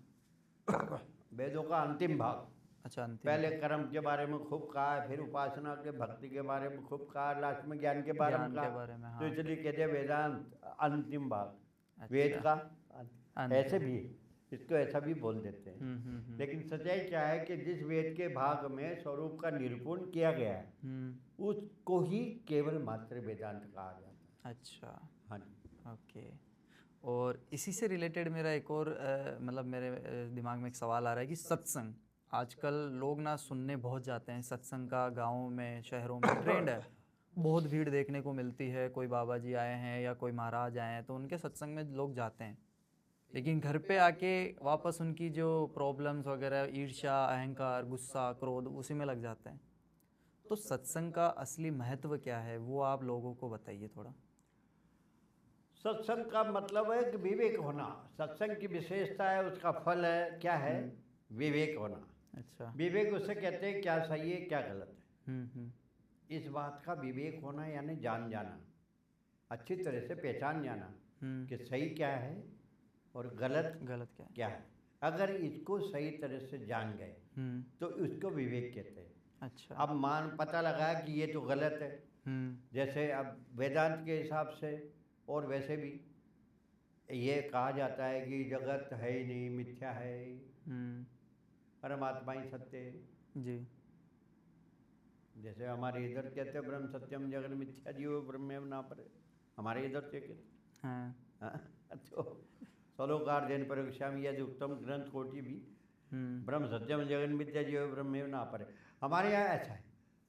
वेदों का अंतिम भाग। अच्छा, अंतिम। पहले कर्म के बारे में खूब कहा है, फिर उपासना के, भक्ति के बारे में खूब कहा, लास्ट में ज्ञान के बारे में ज्ञान के कहा। बारे में, तो हाँ। इसलिए कहते हैं वेदांत अंतिम भाग। अच्छा। वेद का अंत। ऐसे भी, इसको ऐसा भी बोल देते हैं। लेकिन सच्चाई क्या है कि जिस वेद के भाग में स्वरूप का निरूपण किया गया है उसको ही केवल मात्र वेदांत कहा जाता है। अच्छा। हाँ जी। ओके। और इसी से रिलेटेड मेरा एक और मतलब मेरे दिमाग में एक सवाल आ रहा है कि सत्संग आजकल लोग ना सुनने बहुत जाते हैं, सत्संग का गाँव में शहरों में ट्रेंड है, बहुत भीड़ देखने को मिलती है। कोई बाबा जी आए हैं या कोई महाराज आए हैं तो उनके सत्संग में लोग जाते हैं, लेकिन घर पे आके वापस उनकी जो प्रॉब्लम्स वगैरह, ईर्ष्या, अहंकार, गुस्सा, क्रोध उसी में लग जाते हैं। तो सत्संग का असली महत्व क्या है वो आप लोगों को बताइए थोड़ा। सत्संग का मतलब है कि विवेक होना। सत्संग की विशेषता है, उसका फल है क्या है? विवेक होना। अच्छा। विवेक उसे कहते हैं क्या सही है क्या गलत है। हम्म। इस बात का विवेक होना यानी जान जाना, अच्छी तरह से पहचान जाना कि सही क्या है और गलत गलत क्या है। क्या है। अगर इसको सही तरह से जान गए तो उसको विवेक कहते हैं। अच्छा। अब मान पता लगा कि ये तो गलत है, जैसे अब वेदांत के हिसाब से और वैसे भी ये कहा जाता है कि जगत है ही नहीं, मिथ्या है, परमात्मा ही सत्य है। जी। जैसे हमारे इधर कहते हैं ब्रह्म सत्यम जगन मिथ्या जीव ब्रह्मेव ना परे, हमारे इधर से कहते हाँ। हाँ, तो सलोकार जैन परीक्षा यदि उत्तम ग्रंथ कोटि भी ब्रह्म सत्यम जगन मिथ्या जीव ब्रह्मेव ना परे, हमारे यहाँ ऐसा है।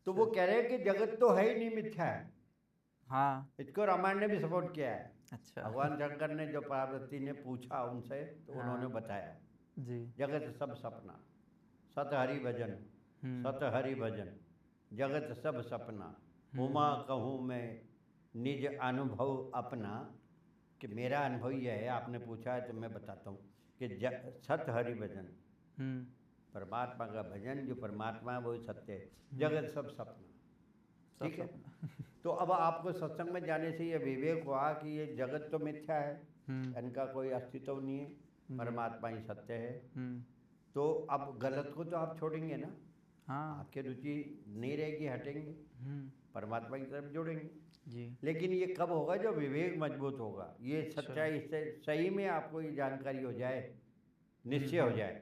तो वो कह रहे हैं कि जगत तो है ही नहीं, मिथ्या है। हाँ। इसको रामायण ने भी सपोर्ट किया है। अच्छा। भगवान शंकर ने जो पार्वती ने पूछा उनसे तो उन्होंने बताया जी। जगत सब सपना, सत हरि भजन, सत हरि भजन, जगत सब सपना, उमा कहूँ मैं निज अनुभव अपना। कि मेरा अनुभव यह है, आपने पूछा है तो मैं बताता हूँ कि सत हरि भजन, परमात्मा का भजन, जो परमात्मा है वही सत्य है, जगत सब सपना। ठीक है। तो अब आपको सत्संग में जाने से ये विवेक हुआ कि ये जगत तो मिथ्या है, इनका कोई अस्तित्व नहीं है, परमात्मा ही सत्य है। तो अब गलत को तो आप छोड़ेंगे ना। हाँ। आपकी रुचि नहीं रहेगी, हटेंगे, परमात्मा की तरफ जुड़ेंगे। जी। लेकिन ये कब होगा? जब विवेक मजबूत होगा, ये सच्चाई से सही में आपको ये जानकारी हो जाए, निश्चय हो जाए,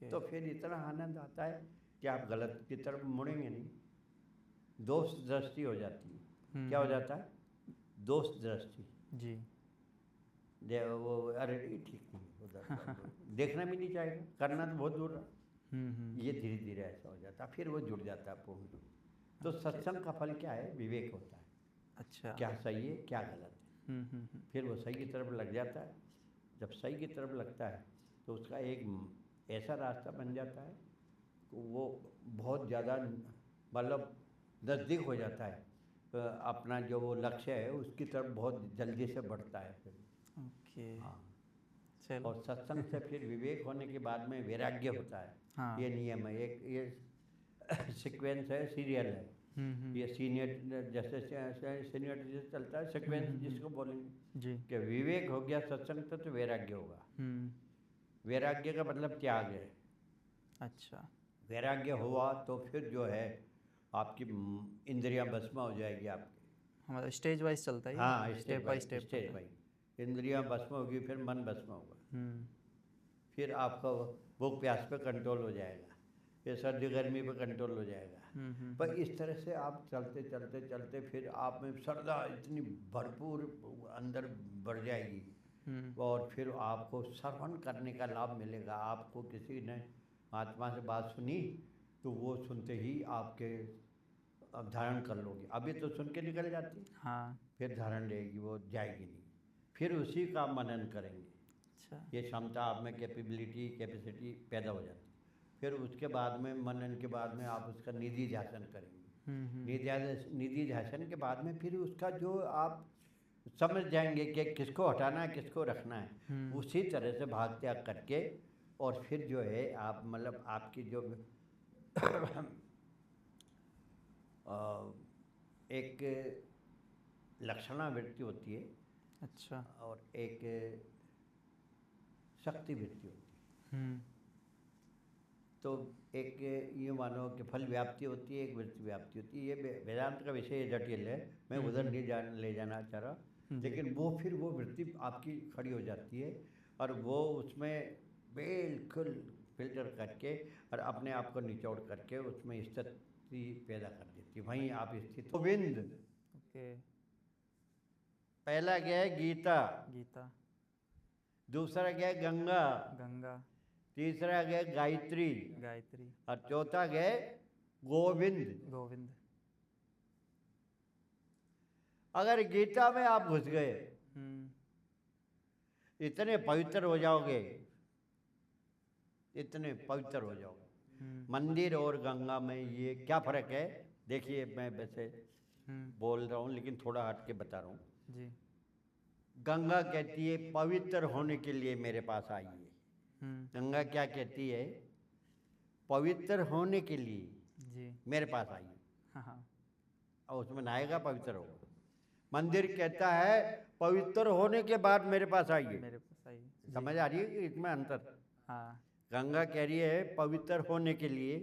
तो फिर इतना आनंद आता है कि आप गलत की तरफ मुड़ेंगे नहीं। दोष दृष्टि हो जाती है। क्या हो जाता है? दोष दृष्टि। जी। वो अरे ठीक नहीं उधर देखना भी नहीं चाहेगा, करना तो बहुत दूर रहा। ये धीरे धीरे ऐसा हो जाता है, फिर वो जुड़ जाता है पूर्ण। तो सत्संग का फल क्या है? विवेक होता है। अच्छा। क्या सही है क्या गलत है, फिर वो सही की तरफ लग जाता है। जब सही की तरफ लगता है तो उसका एक ऐसा रास्ता बन जाता है कि वो बहुत ज़्यादा मतलब नज़दीक हो जाता है, अपना जो वो लक्ष्य है उसकी तरफ बहुत जल्दी से बढ़ता है फिर। ओके। हाँ। चलो। और सत्संग से फिर विवेक होने के बाद में वैराग्य होता है। हाँ। ये नियम है, एक ये सीक्वेंस है, सीरियल है। ये सीनियर जैसे सीनियर जैसे चलता है सीक्वेंस, जिसको बोलेंगे जी। कि विवेक हो गया सत्संग तो वैराग्य होगा। वैराग्य का मतलब त्याग है। अच्छा। वैराग्य हुआ तो फिर जो है आपकी इंद्रियां भस्म हो जाएगी आपकी। हमारा स्टेज वाइज चलता है। हाँ, step by step stage by इंद्रियां भस्म होगी, फिर मन भस्म होगा, फिर आपका भूख प्यास पे कंट्रोल हो जाएगा, फिर सर्दी गर्मी पे कंट्रोल हो जाएगा। पर इस तरह से आप चलते चलते चलते फिर आप में श्रद्धा इतनी भरपूर अंदर बढ़ जाएगी, और फिर आपको श्रवण करने का लाभ मिलेगा। आपको किसी ने महात्मा से बात सुनी तो वो सुनते ही आपके अब धारण कर लोगे। अभी तो सुन के निकल जाती, हाँ। फिर धारण लेगी, वो जाएगी नहीं, फिर उसी का मनन करेंगे। अच्छा। ये क्षमता आप में कैपेसिटी पैदा हो जाती है। फिर उसके बाद में मनन के बाद में आप उसका निधि ध्यान करेंगे। निधि ध्यान के बाद में फिर उसका जो आप समझ जाएंगे कि किसको हटाना है किसको रखना है, उसी तरह से भाग त्याग करके, और फिर जो है आप मतलब आपकी जो एक लक्षणा वृत्ति होती है। अच्छा। और एक शक्ति वृत्ति होती है। तो एक ये मानो कि फल व्याप्ति होती है, एक वृत्ति व्याप्ति होती है। ये वेदांत का विषय जटिल है, मैं उधर नहीं ले जाना चाह रहा, लेकिन वो फिर वो वृत्ति आपकी खड़ी हो जाती है और वो उसमें बिल्कुल फिल्टर करके और अपने आप को निचोड़ करके उसमें स्थिति पैदा कर देती है। वहीं आप स्थित गोविंद। ओके। पहला क्या है? गीता। गीता। दूसरा क्या है? गंगा। गंगा। तीसरा क्या है? गायत्री। गायत्री। और चौथा क्या है? गोविंद। गोविंद। अगर गीता में आप घुस गए, हम्म। इतने पवित्र हो जाओगे, इतने पवित्र हो जाओगे। मंदिर और गंगा में ये क्या फर्क है? देखिए, मैं वैसे बोल रहा हूँ लेकिन थोड़ा हट के बता रहा हूँ। जी। गंगा कहती है पवित्र होने के लिए मेरे पास आइए। गंगा क्या कहती है? पवित्र होने के लिए जी। मेरे पास आइए। हाँ। और उसमें नहाएगा, पवित्र होगा। मंदिर कहता है पवित्र होने के बाद मेरे पास आइए। मेरे पास आइए। समझ आ रही है कि इसमें अंतर? हाँ। गंगा कह रही है पवित्र होने के लिए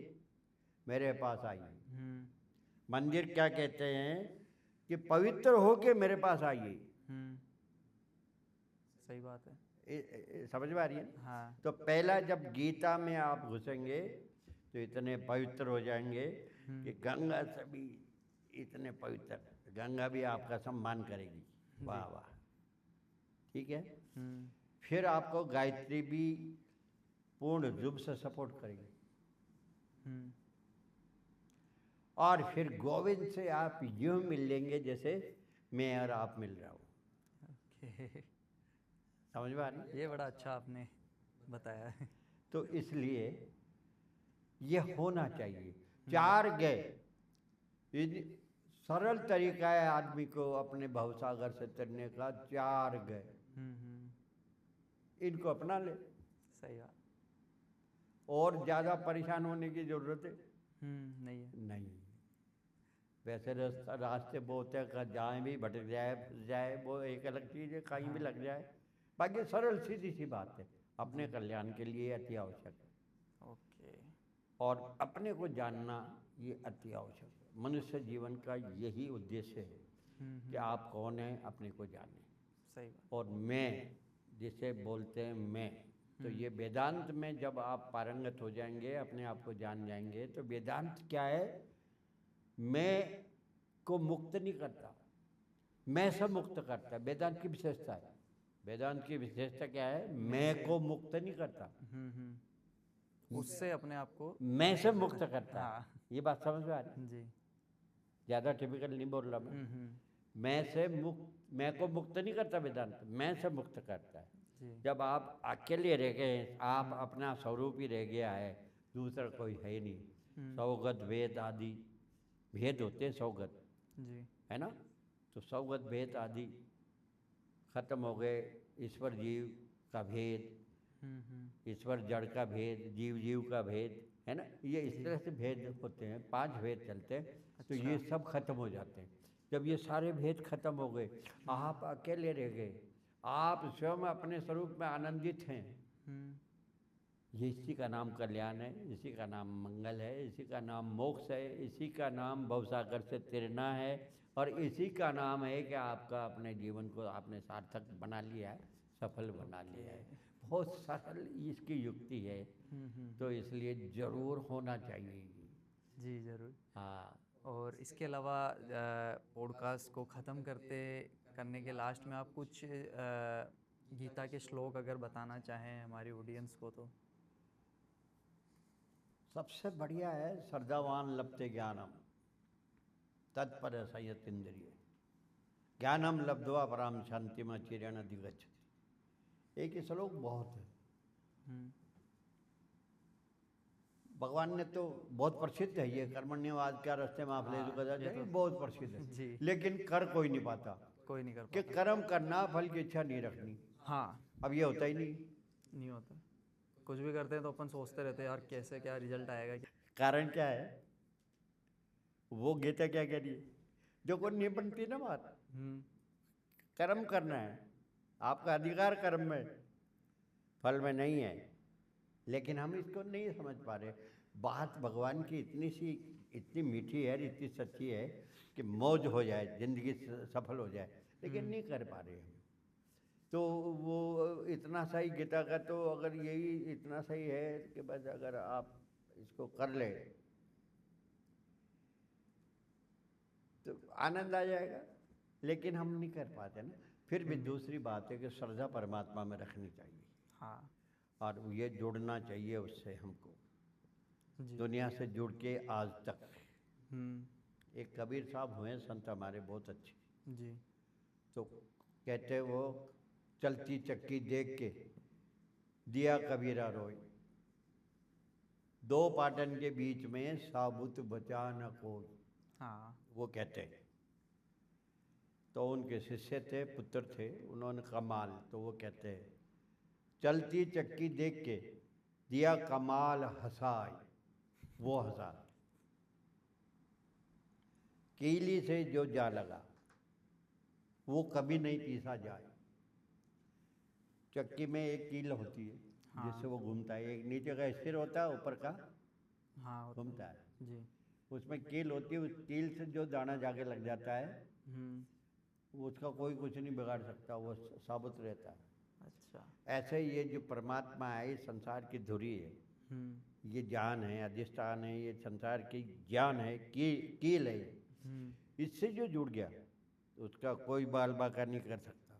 मेरे पास आइए। मंदिर क्या कहते हैं? कि पवित्र होके मेरे पास आइए। सही बात है। समझ में आ रही है? हाँ। तो पहला, जब गीता में आप घुसेंगे तो इतने पवित्र हो जाएंगे कि गंगा से भी इतने पवित्र, गंगा भी आपका सम्मान करेगी। वाह वाह, ठीक है। फिर आपको गायत्री भी पूर्ण रूप से सपोर्ट करेगी। और फिर गोविंद से आप यूं मिल लेंगे जैसे मैं और आप मिल रहा हूँ। समझ में आ रही है? ये बड़ा अच्छा आपने बताया है। तो इसलिए ये होना चाहिए। चार गए, सरल तरीका है आदमी को अपने भवसागर से तरने का। चार गए, इनको अपना ले। सही बात। और ज्यादा परेशान होने की जरूरत है नहीं है। नहीं। वैसे रास्ते बहुत है, जहाँ भी भटक जाए, फंस जाए, वो एक अलग चीज़ है, कहीं भी लग जाए। बाकी सरल सीधी सी बात है, अपने कल्याण के लिए अति आवश्यक है। ओके। और अपने को जानना ये अति आवश्यक है। मनुष्य जीवन का यही उद्देश्य है कि आप कौन हैं, अपने को जानें। सही बात। और मैं, जिसे बोलते हैं मैं, तो ये वेदांत में जब आप पारंगत हो जाएंगे, अपने आप को जान जाएंगे, तो वेदांत क्या है? मैं को मुक्त नहीं करता, मैं से मुक्त करता है। वेदांत की विशेषता है। वेदांत की विशेषता क्या है? मैं को मुक्त नहीं करता, उससे अपने आप को मैं से मुक्त करता है। हाँ। ये बात समझ में आ रही है? जी। ज्यादा टिपिकल नहीं बोल रहा मैं। मैं से मुक्त, मैं को मुक्त नहीं करता वेदांत, मैं से मुक्त करता है। जब आप अकेले रह गए, आप अपना स्वरूप ही रह गया है, दूसरा कोई है ही नहीं। सौगत भेद आदि भेद होते हैं, सौगत जी। है ना। तो सौगत भेद आदि खत्म हो गए। ईश्वर जीव का भेद, ईश्वर जड़ का भेद, जीव जीव का भेद, है ना। ये इस तरह से भेद होते हैं, 5 भेद चलते हैं। तो ये सब खत्म हो जाते हैं। जब ये सारे भेद खत्म हो गए, आप अकेले रह गए, आप स्वयं अपने स्वरूप में आनंदित हैं। ये इसी का नाम कल्याण है, इसी का नाम मंगल है, इसी का नाम मोक्ष है, इसी का नाम भवसागर से तैरना है। और इसी का नाम है कि आपका अपने जीवन को आपने सार्थक बना लिया है, सफल बना लिया है। बहुत सरल इसकी युक्ति है। तो इसलिए जरूर होना चाहिए। जी जरूर। हाँ। और इसके अलावा पॉडकास्ट को ख़त्म करने के लास्ट में आप कुछ गीता के श्लोक अगर बताना चाहें हमारी ऑडियंस को तो। सबसे बढ़िया है, श्रद्धावान लभते ज्ञानम तत्पर संयत इंद्रिय, ज्ञानम लब्ध्वा पराम शांतिम चिरेण अधिगच्छति। एक ही श्लोक बहुत है। भगवान ने तो बहुत प्रसिद्ध है ये, कर्मण्यवाद क्या रास्ते में आप ले तो बहुत प्रसिद्ध है जी। लेकिन कर कोई नहीं पाता। कोई नहीं कर कि पाता। कर्म करना, फल की इच्छा नहीं रखनी। हाँ। अब ये होता ही नहीं होता। कुछ भी करते हैं तो अपन सोचते रहते हैं यार कैसे क्या रिजल्ट आएगा। कारण क्या है? वो गीता क्या कह रही है? जो कोई नहीं बनती ना बात। कर्म करना है, आपका अधिकार कर्म में, फल में नहीं है। लेकिन हम इसको नहीं समझ पा रहे। बात भगवान की इतनी मीठी है, इतनी सच्ची है कि मौज हो जाए, जिंदगी सफल हो जाए, लेकिन नहीं कर पा रहे हम। तो वो इतना सही गीता का, तो अगर यही इतना सही है कि बस अगर आप इसको कर ले तो आनंद आ जाएगा। लेकिन हम नहीं कर पाते ना। फिर भी दूसरी बात है कि श्रद्धा परमात्मा में रखनी चाहिए, हाँ और ये जुड़ना चाहिए उससे हमको, जी। दुनिया से जुड़ के आज तक। हम्म। एक कबीर साहब हुए संत हमारे बहुत अच्छे, जी। तो कहते वो चलती चक्की देख के दिया कबीरा रोई, दो पाटन के बीच में साबुत बचा न कोई। हाँ। वो कहते हैं, तो उनके शिष्य थे, पुत्र थे, उन्होंने कमाल, तो वो कहते हैं चलती चक्की देख के दिया कमाल हंसाई, वो हंसा, कीली से जो जा लगा वो कभी नहीं पीसा जाए। चक्की में एक कील होती है जिससे वो घूमता है, एक नीचे का स्थिर होता है, ऊपर का हाँ होता घूमता है। जी। उसमें कील होती है, उस कील से जो दाना जाके लग जाता है उसका कोई कुछ नहीं बिगाड़ सकता, वो साबुत रहता है। अच्छा। ऐसे ही ये जो परमात्मा है, इस संसार की धुरी है, ये ज्ञान है, अधिष्ठान है, ये संसार की ज्ञान है, कील है, इससे जो जुड़ गया तो उसका कोई बाल बाका नहीं कर सकता।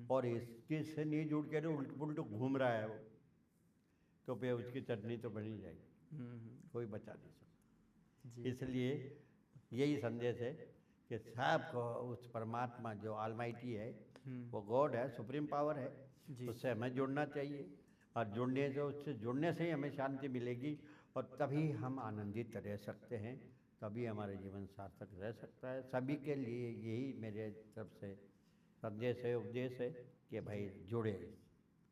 और इसके से नहीं जुड़ के उल्ट पुल्ट घूम रहा है वो, तो फिर उसकी चटनी तो बनी जाएगी, कोई बचा नहीं सकता। जी। इसलिए यही संदेश है कि सबको उस परमात्मा जो ऑलमाइटी है, वो गॉड है, सुप्रीम पावर है, जी। उससे हमें जुड़ना चाहिए, और उससे जुड़ने से ही हमें शांति मिलेगी, और तभी हम आनंदित रह सकते हैं, तभी हमारा जीवन सार्थक रह सकता है। सभी के लिए यही मेरे तरफ से संदेश है, उपदेश है कि भाई जुड़े,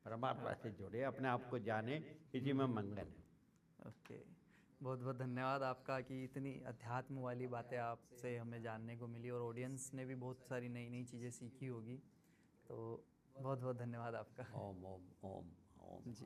परमात्मा से जुड़े, अपने आप को जाने, इसी में मंगल है। ओके, बहुत बहुत धन्यवाद आपका कि इतनी अध्यात्म वाली बातें आपसे हमें जानने को मिली, और ऑडियंस ने भी बहुत सारी नई नई चीज़ें सीखी होगी। तो बहुत बहुत धन्यवाद आपका। ओम ओम ओम ओम। जी।